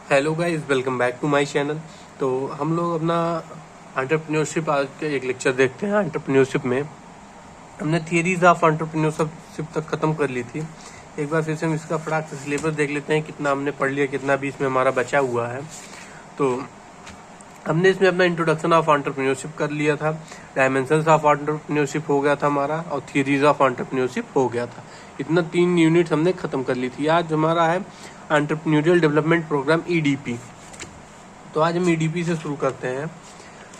Hello guys, welcome back to my channel. तो हम लोग अपना एंटरप्रेन्योरशिप आज का एक लेक्चर देखते हैं। एंटरप्रेन्योरशिप में हमने थियरीज ऑफ एंटरप्रेन्योरशिप तक खत्म कर ली थी। एक बार फिर से हम इसका फटाक से सिलेबस देख लेते हैं, कितना हमने पढ़ लिया, कितना भी इसमें हमारा बचा हुआ है। तो हमने इसमें अपना इंट्रोडक्शन ऑफ एंटरप्रेन्योरशिप कर लिया था, डायमेंशंस ऑफ एंटरप्रेन्योरशिप हो गया था हमारा, और थियरीज ऑफ एंटरप्रेन्योरशिप हो गया था। इतना 3 यूनिट हमने खत्म कर ली थी। आज हमारा है एंटरप्रेन्योरियल डेवलपमेंट प्रोग्राम EDP। तो आज हम EDP से शुरू करते हैं,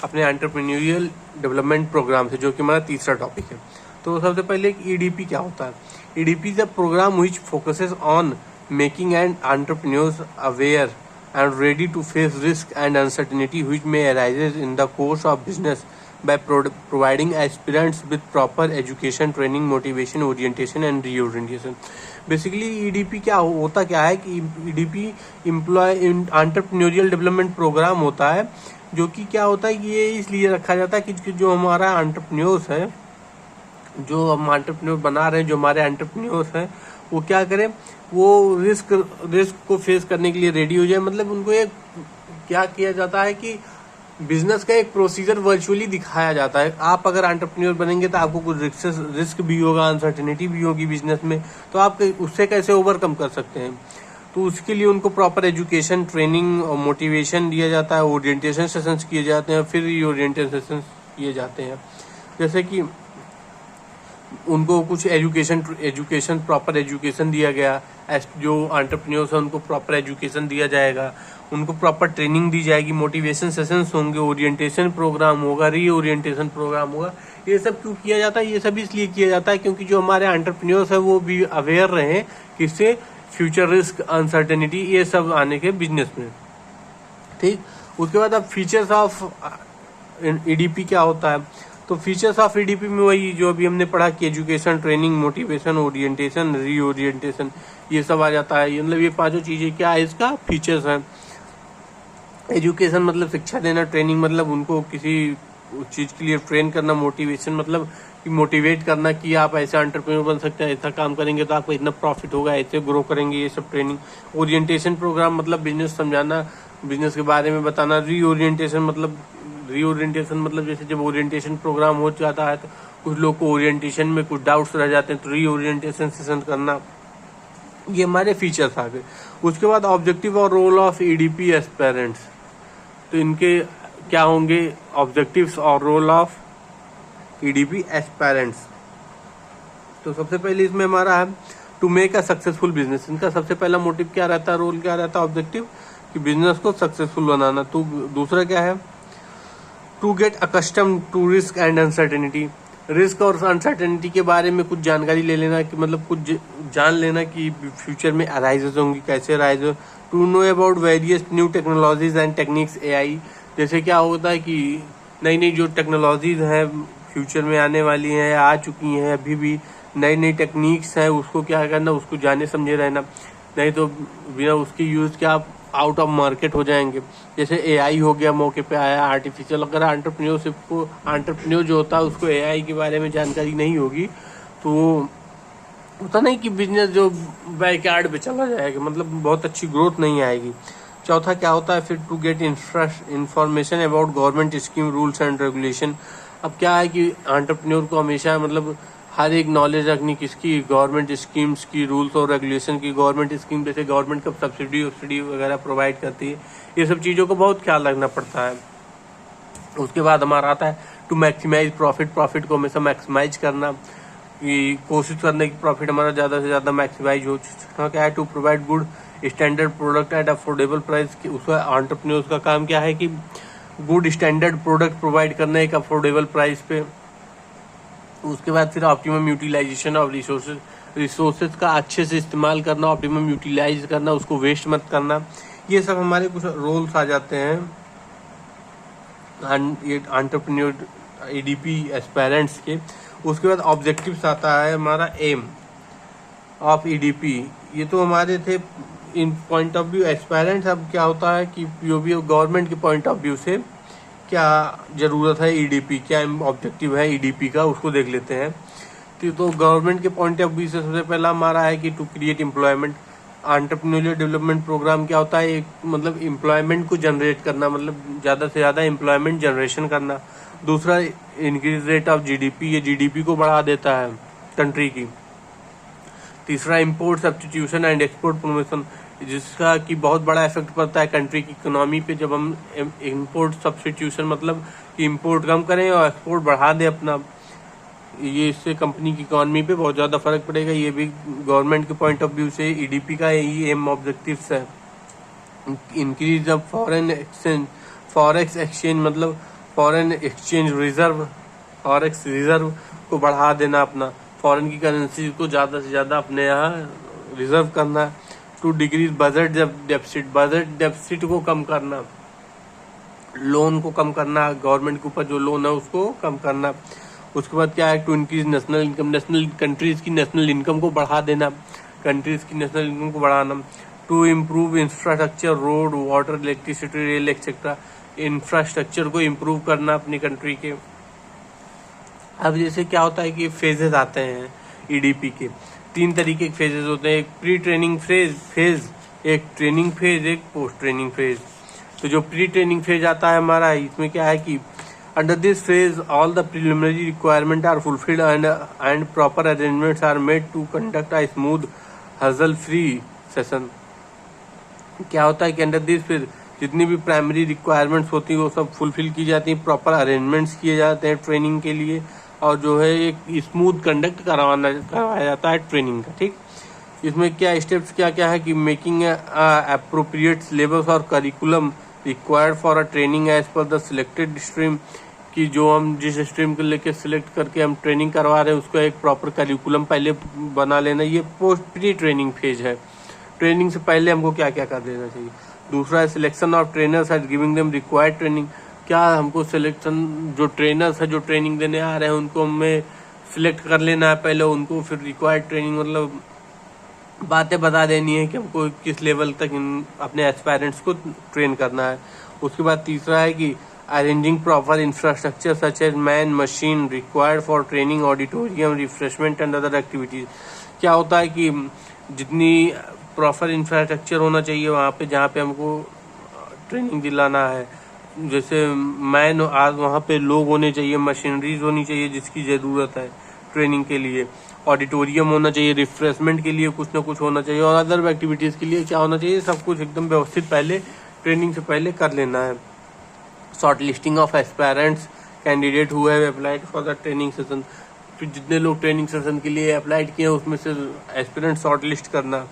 अपने एंटरप्रेन्योरियल डेवलपमेंट प्रोग्राम से, जो कि हमारा तीसरा टॉपिक है। तो सबसे पहले EDP क्या होता है। EDP is a program which focuses on making and entrepreneurs aware and ready to face risk and uncertainty which may arise in the course of business by providing aspirants with proper education, training, motivation, orientation and reorientation। Basically EDP क्या होता क्या है कि EDP employ entrepreneurial development program होता है, जो कि क्या होता है, ये इसलिए रखा जाता है कि जो हमारा एंटरप्रेन्योर्स है, जो हम एंटरप्रेन्योर बना रहे हैं, जो हमारे एंटरप्रेन्योर्स हैं, वो क्या करें, वो रिस्क को फेस करने के लिए रेडी हो जाए। मतलब उनको एक क्या किया जाता है कि बिजनेस का एक प्रोसीजर वर्चुअली दिखाया जाता है। आप अगर एंटरप्रेन्योर बनेंगे तो आपको कुछ रिस्क भी होगा, अनसर्टेनिटी भी होगी बिजनेस में, तो आप उससे कैसे ओवरकम कर सकते हैं। तो उसके लिए उनको प्रॉपर एजुकेशन, ट्रेनिंग और मोटिवेशन दिया जाता है, ओरिएंटेशन सेशंस किए जाते हैं, फिर रिओरिएंटेशन सेशंस किए जाते हैं। जैसे कि उनको कुछ एजुकेशन प्रॉपर एजुकेशन दिया गया, जो एंटरप्रेन्योर्स है उनको प्रॉपर एजुकेशन दिया जाएगा, उनको प्रॉपर ट्रेनिंग दी जाएगी, मोटिवेशन सेशंस होंगे, ओरिएंटेशन प्रोग्राम होगा, रीओरिएंटेशन प्रोग्राम होगा। ये सब क्यों किया जाता है? ये सब इसलिए किया जाता है क्योंकि जो हमारे एंटरप्रेन्योर्स है वो भी अवेयर रहे किससे, फ्यूचर रिस्क, अनसर्टेनिटी, ये सब आने के बिजनेस में। ठीक, उसके बाद अब फीचर्स ऑफ EDP क्या होता है। तो फीचर्स ऑफ EDP में वही जो अभी हमने पढ़ा कि education, training, motivation, orientation, reorientation, ये सब आ जाता है। मतलब ये पांचों चीजें क्या है, इसका फीचर्स है। एजुकेशन मतलब शिक्षा देना, ट्रेनिंग मतलब उनको किसी चीज के लिए ट्रेन करना, मोटिवेशन मतलब कि मोटिवेट करना कि आप ऐसे एंटरप्रेन्योर बन सकते हैं, ऐसा काम करेंगे तो आपको इतना प्रॉफिट होगा, ऐसे ग्रो करेंगे, ये सब ट्रेनिंग। ओरिएंटेशन प्रोग्राम मतलब बिजनेस समझाना, बिजनेस के बारे में बताना। रीओरिएंटेशन मतलब जैसे जब ओरिएंटेशन प्रोग्राम हो जाता है तो कुछ लोग को ओरिएंटेशन में कुछ डाउट्स रह जाते हैं, तो रीओरिएंटेशन सेशन करना। ये हमारे फीचर्स आ गए। उसके बाद ऑब्जेक्टिव और रोल ऑफ EDP एस्पिरेंट्स। तो इनके क्या होंगे ऑब्जेक्टिव्स और रोल ऑफ EDP एस्पिरेंट्स। तो सबसे पहले इसमें हमारा है to make a successful business. इनका सबसे पहला मोटिव क्या रहता है, रोल क्या रहता है, ऑब्जेक्टिव, कि बिजनेस को सक्सेसफुल बनाना। तो दूसरा क्या है, to get accustom to risk and uncertainty. Risk और अनसर्टेनिटी के बारे में कुछ जानकारी ले लेना, कि मतलब कुछ जान लेना कि फ्यूचर में अराइजेज होंगी, कैसे अराइज हो। To know about various new technologies and techniques AI। जैसे क्या होता है कि नई नई जो टेक्नोलॉजीज हैं फ्यूचर में आने वाली हैं, आ चुकी हैं, अभी भी नई नई टेक्निक्स हैं, उसको क्या करना, उसको जाने समझे रहना, नहीं तो बिना उसके यूज के आप आउट ऑफ मार्केट हो जाएंगे। जैसे AI हो गया, मौके पे आया आर्टिफिशियल। अगर एंटरप्रेन्योर जो होता है उसको AI के बारे में जानकारी नहीं होगी तो होता नहीं कि बिजनेस जो बैकयार्ड पे चला जाएगा, मतलब बहुत अच्छी ग्रोथ नहीं आएगी। चौथा क्या होता है फिर, to get information about government scheme, rules and regulation. अब क्या है कि एंटरप्रेन्योर को हमेशा मतलब हर एक नॉलेज रखनी किसकी, गवर्नमेंट स्कीम्स की, रूल्स और रेगुलेशन की। गवर्नमेंट स्कीम जैसे गवर्नमेंट कब सब्सिडी वगैरह प्रोवाइड करती है, ये सब चीज़ों को बहुत ख्याल रखना पड़ता है। उसके बाद हमारा आता है टू मैक्सिमाइज प्रॉफिट को हमेशा मैक्सिमाइज करना, कि कोशिश करने की प्रॉफिट हमारा ज़्यादा से ज़्यादा मैक्सिमाइज हो। क्या है, to provide good standard product at affordable price. उसका एंटरप्रेन्योर्स का काम क्या है कि गुड स्टैंडर्ड प्रोडक्ट प्रोवाइड करना एक अफोर्डेबल प्राइस पे। उसके बाद फिर ऑप्टिमम यूटिलाइजेशन ऑफ रिसोर्सेज का अच्छे से इस्तेमाल करना, ऑप्टिमम यूटिलाइज करना, उसको वेस्ट मत करना। ये सब हमारे कुछ रोल्स आ जाते हैं एंटरप्रेन्योर EDP एस्पिरेंट्स के। उसके बाद ऑब्जेक्टिव्स आता है हमारा एम ऑफ EDP। ये तो हमारे थे इन पॉइंट ऑफ व्यू एस्पिरेंट्स। अब क्या होता है कि POV गवर्नमेंट के पॉइंट ऑफ व्यू से क्या जरूरत है EDP, क्या ऑब्जेक्टिव है EDP का, उसको देख लेते हैं। तो गवर्नमेंट के पॉइंट ऑफ व्यू से सबसे पहला हमारा है कि to create employment. Entrepreneurial development program क्या होता है, एक मतलब एम्प्लॉयमेंट को जनरेट करना, मतलब ज़्यादा से ज़्यादा एम्प्लॉयमेंट जनरेशन करना। दूसरा इंक्रीज रेट ऑफ जीडीपी, ये जीडीपी को बढ़ा देता है कंट्री की। तीसरा import substitution and export promotion, जिसका कि बहुत बड़ा इफेक्ट पड़ता है कंट्री की इकोनॉमी पे जब हम इंपोर्ट सब्स्टिट्यूशन मतलब कि इंपोर्ट कम करें और एक्सपोर्ट बढ़ा दें अपना, ये इससे कंपनी की इकोनॉमी पे बहुत ज़्यादा फर्क पड़ेगा। ये भी गवर्नमेंट के पॉइंट ऑफ व्यू से ईडीपी का यही एम ऑब्जेक्टिव्स है। इंक्रीज ऑफ फॉरेक्स एक्सचेंज मतलब foreign exchange reserve, forex reserve को बढ़ा देना, अपना फॉरेन की करेंसी को ज़्यादा से ज़्यादा अपने यहाँ रिजर्व करना। टू डिक्रीज बजट डेफिसिट को कम करना, लोन को कम करना, गवर्नमेंट के ऊपर जो लोन है उसको कम करना। उसके बाद क्या है, to increase national income, national countries की नेशनल इनकम को बढ़ा देना, कंट्रीज की नेशनल इनकम को बढ़ाना। To improve infrastructure, road, water, electricity, rail etcetera, infrastructure को इम्प्रूव करना अपनी कंट्री के। अब जैसे क्या होता है कि फेजेस आते हैं ईडीपी के, 3 तरीके के फेजेस होते हैं, एक प्री ट्रेनिंग फेज, एक ट्रेनिंग फेज, एक पोस्ट ट्रेनिंग फेज। तो जो प्री ट्रेनिंग फेज आता है हमारा, इसमें क्या है कि under this phase all the preliminary requirement are fulfilled and proper arrangements are made to conduct a smooth hassle free session. क्या होता है कि अंडर दिस फेज जितनी भी प्राइमरी रिक्वायरमेंट्स होती है वो सब फुलफिल की जाती हैं, प्रॉपर अरेंजमेंट्स किए जाते हैं ट्रेनिंग के लिए, और जो है एक स्मूथ कंडक्ट करवाया जाता है ट्रेनिंग का। ठीक, इसमें क्या स्टेप्स क्या क्या है कि मेकिंग अप्रोप्रिएट सिलेबस और curriculum required for a training as per the selected stream, कि जो हम जिस स्ट्रीम को लेके सिलेक्ट करके हम ट्रेनिंग करवा रहे हैं उसका एक प्रॉपर करिकुलम पहले बना लेना। ये पोस्ट प्री ट्रेनिंग फेज है, ट्रेनिंग से पहले हमको क्या क्या कर देना चाहिए। दूसरा है selection of trainers and giving them required training, क्या हमको सिलेक्शन, जो ट्रेनर्स है जो ट्रेनिंग देने आ रहे हैं उनको हमें सिलेक्ट कर लेना है पहले, उनको फिर रिक्वायर्ड ट्रेनिंग मतलब बातें बता देनी है कि हमको किस लेवल तक अपने एस्पायरेंट्स को ट्रेन करना है। उसके बाद तीसरा है कि arranging proper infrastructure such as man machine required for training, auditorium, refreshment and other activities. क्या होता है कि जितनी प्रॉपर इंफ्रास्ट्रक्चर होना चाहिए वहाँ पे जहाँ पे हमको ट्रेनिंग दिलाना है, जैसे मैन आज वहाँ पे लोग होने चाहिए, मशीनरीज होनी चाहिए जिसकी ज़रूरत है ट्रेनिंग के लिए, ऑडिटोरियम होना चाहिए, रिफ्रेशमेंट के लिए कुछ ना कुछ होना चाहिए, और अदर एक्टिविटीज़ के लिए क्या होना चाहिए, सब कुछ एकदम व्यवस्थित पहले ट्रेनिंग से पहले कर लेना है। Short listing of aspirants candidate who have applied for the training session, फिर जितने लोग ट्रेनिंग सेशन के लिए अप्लाइड किए उसमें से एस्पिरेंट शॉर्ट लिस्ट करना।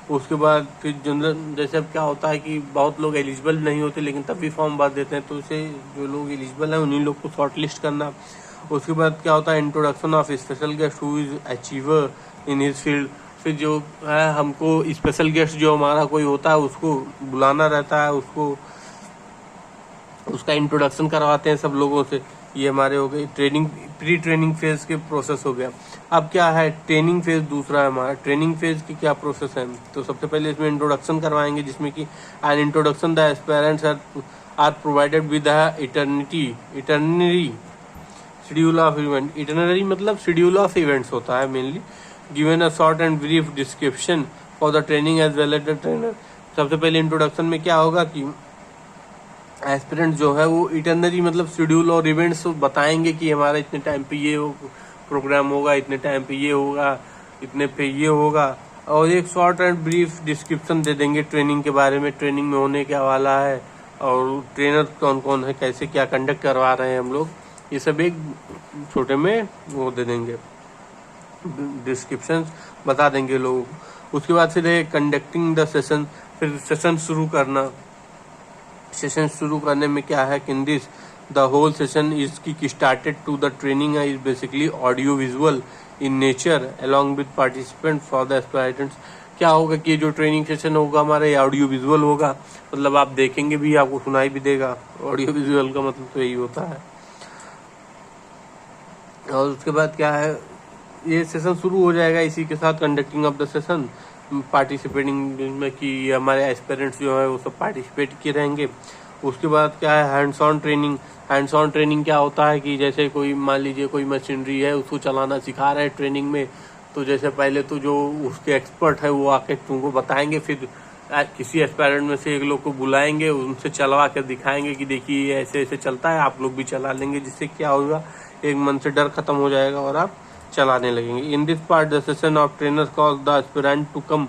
उसके बाद फिर जनरल, जैसे अब क्या होता है कि बहुत लोग एलिजिबल नहीं होते लेकिन तब भी फॉर्म भर देते हैं, तो उसे जो लोग एलिजिबल हैं उन्हीं लोग को शॉर्ट लिस्ट करना। उसके बाद क्या होता है, introduction of special guest who is achiever in his field, फिर जो है हमको स्पेशल गेस्ट जो हमारा कोई होता है उसको बुलाना रहता है, उसको उसका इंट्रोडक्शन करवाते हैं सब लोगों से। ये हमारे हो गए ट्रेनिंग, प्री ट्रेनिंग फेज के प्रोसेस हो गया। अब क्या है ट्रेनिंग फेज दूसरा है हमारा। ट्रेनिंग फेज की क्या प्रोसेस है, तो सबसे पहले इसमें इंट्रोडक्शन करवाएंगे जिसमें कि an introduction the aspirants are provided with itinerary schedule of event. Itinerary मतलब शेड्यूल ऑफ इवेंट्स होता है mainly, given a short and brief description for the training as well as the trainer. सबसे पहले introduction में क्या होगा कि aspirant जो है वो इटरनरी मतलब शेड्यूल और इवेंट्स बताएंगे कि हमारा इतने टाइम पे ये प्रोग्राम होगा, इतने टाइम पे ये होगा, इतने पे ये होगा, और एक शॉर्ट एंड ब्रीफ डिस्क्रिप्शन दे देंगे ट्रेनिंग के बारे में, ट्रेनिंग में होने क्या वाला है और ट्रेनर कौन कौन है, कैसे क्या कंडक्ट करवा रहे हैं हम लोग, ये सब एक छोटे में वो दे देंगे, डिस्क्रिप्शन बता देंगे लोग। उसके बाद फिर है कंडक्टिंग द सेशन, फिर सेशन शुरू करना। सेशन शुरू करने में क्या है कि in this the whole session is kick started to the training is basically audio visual in nature along with participant for the aspirants. क्या होगा कि जो ट्रेनिंग सेशन होगा हमारा ऑडियो विजुअल होगा, मतलब आप देखेंगे भी, आपको सुनाई भी देगा। ऑडियो विजुअल का मतलब तो यही होता है। और उसके बाद क्या है, ये सेशन शुरू हो जाएगा इसी के साथ conducting of the session, participating में कि हमारे एस्पिरेंट्स जो है वो सब पार्टिसिपेट किए रहेंगे। उसके बाद क्या है hands on training. Hands on training क्या होता है कि जैसे कोई मान लीजिए कोई मशीनरी है उसको चलाना सिखा रहे हैं ट्रेनिंग में, तो जैसे पहले तो जो उसके एक्सपर्ट है वो आके तुमको बताएंगे, फिर किसी एस्पायरेंट में से एक लोग को बुलाएंगे, उनसे चलवा कर दिखाएंगे कि देखिए ऐसे ऐसे चलता है, आप लोग भी चला लेंगे, जिससे क्या होगा एक मन से डर खत्म हो जाएगा और आप चलाने लगेंगे। In this part the session of trainers cause the aspirant to come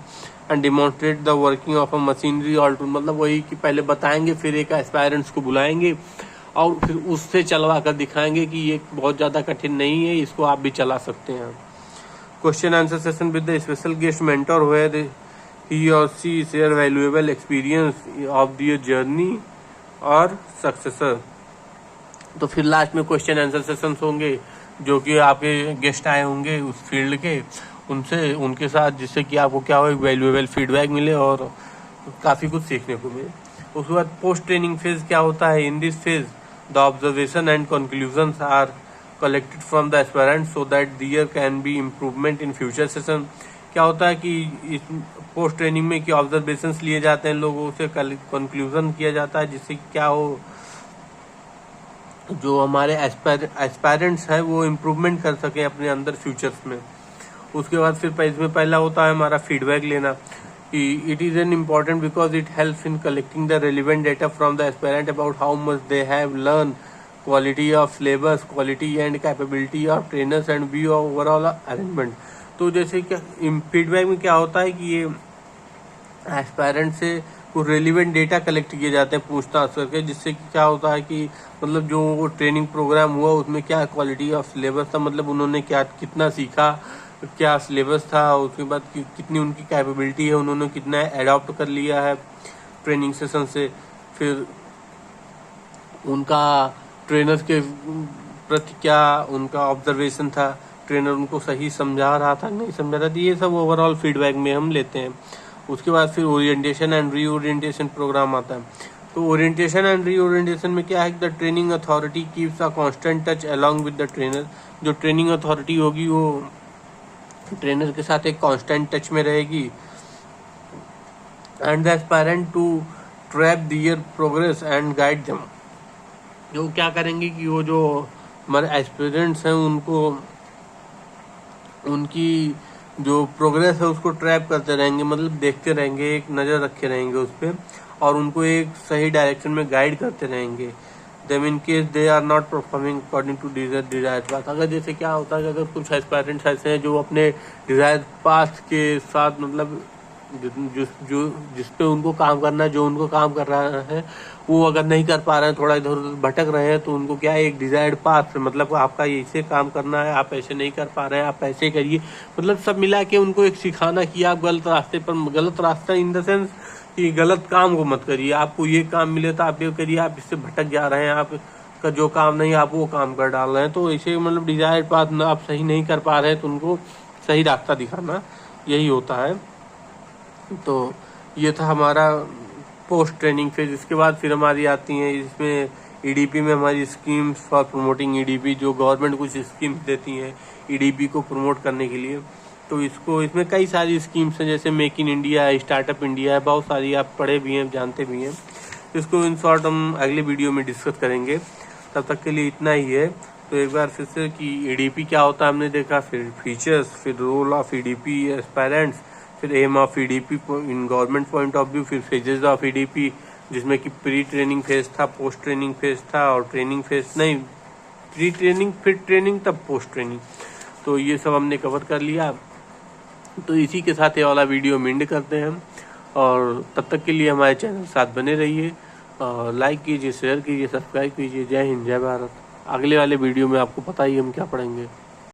and demonstrate the working of a machinery all tool, मतलब वही कि पहले बताएंगे, फिर एक एस्पायरेंट्स को बुलाएंगे और फिर उससे चलवा कर दिखाएंगे कि ये बहुत ज़्यादा कठिन नहीं है, इसको आप भी चला सकते हैं। Question answer session with the special guest mentor where he और she share valuable experience of their journey और सक्सेसर। तो फिर लास्ट में क्वेश्चन आंसर सेशंस होंगे जो कि आपके गेस्ट आए होंगे उस फील्ड के, उनसे उनके साथ, जिससे कि आपको क्या हो, वैल्यूएबल फीडबैक मिले और काफ़ी कुछ सीखने को मिले। उसके बाद पोस्ट ट्रेनिंग फेज क्या होता है। In this phase the observation and conclusions are collected from the aspirant so that there can be improvement in future session. क्या होता है कि इस पोस्ट ट्रेनिंग में कि ऑब्जर्वेशंस लिए जाते हैं, लोगों से कंक्लूजन किया जाता है, जिससे क्या हो, जो हमारे एस्पायरेंट्स हैं वो इम्प्रूवमेंट कर सकें अपने अंदर फ्यूचर्स में। उसके बाद फिर इसमें पहला होता है हमारा फीडबैक लेना, कि it is an important because it helps in collecting the relevant data from the aspirant about how much they have learn, quality of syllabus, quality and capability of trainers and view of overall arrangement. तो जैसे क्या feedback में क्या होता है कि ये aspirant से कुछ रेलिवेंट डेटा कलेक्ट किए जाते हैं पूछताछ करके, जिससे कि क्या होता है कि मतलब जो वो ट्रेनिंग प्रोग्राम हुआ उसमें क्या क्वालिटी ऑफ सिलेबस था, मतलब उन्होंने क्या कितना सीखा, क्या सिलेबस था, उसके बाद कितनी उनकी कैपेबिलिटी है, उन्होंने कितना एडॉप्ट कर लिया है ट्रेनिंग सेशन से, फिर उनका ट्रेनर के प्रति क्या उनका ऑब्जर्वेशन था, ट्रेनर उनको सही समझा रहा था नहीं समझा रहा था, ये सब ओवरऑल फीडबैक में हम लेते हैं। उसके बाद फिर ओरिएंटेशन एंड रीओरिएंटेशन प्रोग्राम आता है। तो ओरिएंटेशन एंड रीओरिएंटेशन में क्या है, the training authority keeps a constant touch along with the trainer. जो ट्रेनिंग अथॉरिटी होगी वो ट्रेनर के साथ एक कांस्टेंट टच में रहेगी and the aspirant to track their progress and guide them. जो क्या करेंगे कि वो जो हमारे एस्पिरेंट्स हैं उनको उनकी जो प्रोग्रेस है उसको ट्रैप करते रहेंगे, मतलब देखते रहेंगे, एक नज़र रखे रहेंगे उस पर और उनको एक सही डायरेक्शन में गाइड करते रहेंगे। Them in case they are not performing according to desired path. अगर जैसे क्या होता है कि अगर कुछ एस्पायरेंट्स ऐसे हैं जो अपने डिजायर्ड पाथ के साथ मतलब जिस पे उनको काम करना है, जो उनको काम कर रहा है वो अगर नहीं कर पा रहे हैं, थोड़ा इधर उधर भटक रहे हैं, तो उनको क्या है एक डिजायर्ड पाथ, मतलब आपका ऐसे काम करना है, आप ऐसे नहीं कर पा रहे हैं, आप ऐसे करिए, मतलब सब मिला के उनको एक सिखाना कि आप गलत रास्ते पर, गलत रास्ता इन द सेंस कि गलत काम को मत करिए, आपको ये काम मिले तो आप ये करिए, आप इससे भटक जा रहे हैं, आपका जो काम नहीं आप वो काम कर डाल रहे हैं, तो ऐसे मतलब डिजायर्ड पाथ आप सही नहीं कर पा रहे हैं तो उनको सही रास्ता दिखाना, यही होता है। तो ये था हमारा पोस्ट ट्रेनिंग फेज। इसके बाद फिर हमारी आती हैं इसमें ईडीपी में हमारी स्कीम्स फॉर प्रमोटिंग ईडीपी, जो गवर्नमेंट कुछ स्कीम्स देती हैं ईडीपी को प्रमोट करने के लिए। तो इसमें कई सारी स्कीम्स हैं, जैसे मेक इन इंडिया है, स्टार्टअप इंडिया है, बहुत सारी आप पढ़े भी हैं, जानते भी हैं। इसको इन शॉर्ट हम अगले वीडियो में डिस्कस करेंगे। तब तक के लिए इतना ही है। तो एक बार फिर से कि ईडीपी क्या होता है हमने देखा, फिर फीचर्स, फिर रोल ऑफ ईडीपी एस्पायरेंट्स, फिर aim of EDP in government point of view, फिर फेजेस ऑफ ईडीपी जिसमें कि प्री ट्रेनिंग फेज था, पोस्ट ट्रेनिंग फेज था और ट्रेनिंग फेज नहीं, प्री ट्रेनिंग फिर ट्रेनिंग तब पोस्ट ट्रेनिंग। तो ये सब हमने कवर कर लिया। तो इसी के साथ ये वाला वीडियो हम एंड करते हैं हम, और तब तक के लिए हमारे चैनल साथ बने रहिए, लाइक कीजिए, शेयर कीजिए, सब्सक्राइब कीजिए। जय हिंद, जय भारत। अगले वाले वीडियो में आपको पता ही हम क्या पढ़ेंगे।